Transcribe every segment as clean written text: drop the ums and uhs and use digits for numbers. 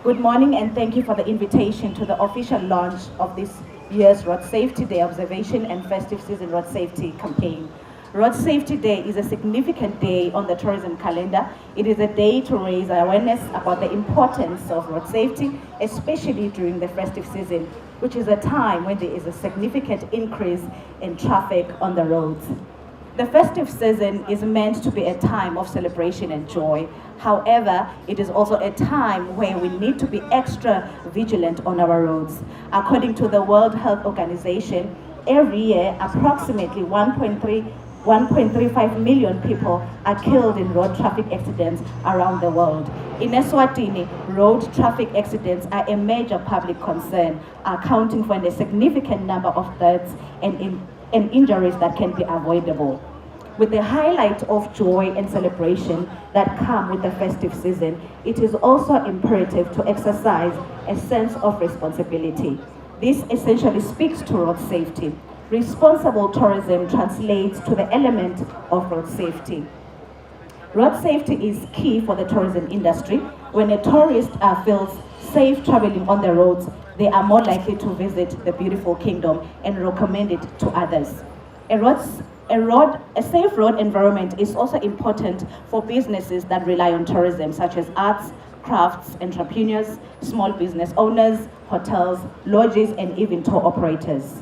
Good morning and thank you for the invitation to the official launch of this year's Road Safety Day Observation and Festive Season Road Safety campaign. Road Safety Day is a significant day on the tourism calendar. It is a day to raise awareness about the importance of road safety, especially during the festive season, which is a time when there is a significant increase in traffic on the roads. The festive season is meant to be a time of celebration and joy. However, it is also a time where we need to be extra vigilant on our roads. According to the World Health Organization, every year approximately 1.35 million people are killed in road traffic accidents around the world. In Eswatini, road traffic accidents are a major public concern, accounting for a significant number of deaths and injuries that can be avoidable. With the highlight of joy and celebration that come with the festive season, it is also imperative to exercise a sense of responsibility. This essentially speaks to road safety. Responsible tourism translates to the element of road safety. Road safety is key for the tourism industry. When a tourist feels safe traveling on the roads, they are more likely to visit the beautiful kingdom and recommend it to others. A safe road environment is also important for businesses that rely on tourism, such as arts, crafts, entrepreneurs, small business owners, hotels, lodges, and even tour operators.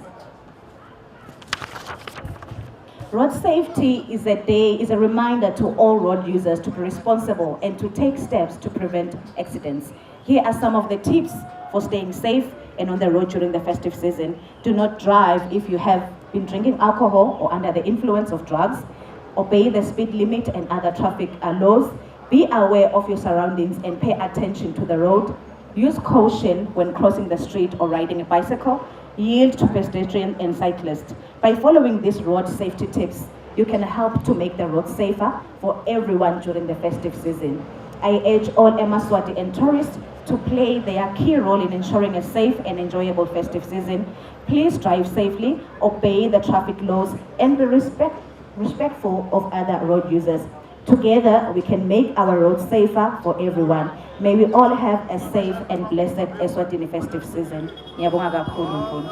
Road safety is a reminder to all road users to be responsible and to take steps to prevent accidents. Here are some of the tips for staying safe and on the road during the festive season. Do not drive if you have been drinking alcohol or under the influence of drugs. Obey the speed limit and other traffic laws. Be aware of your surroundings and pay attention to the road. Use caution when crossing the street or riding a bicycle. Yield to pedestrians and cyclists. By following these road safety tips, you can help to make the road safer for everyone during the festive season. I urge all ESwatini and tourists to play their key role in ensuring a safe and enjoyable festive season. Please drive safely, obey the traffic laws, and be respectful of other road users. Together, we can make our roads safer for everyone. May we all have a safe and blessed Eswatini festive season. Ngiyabonga kakhulu.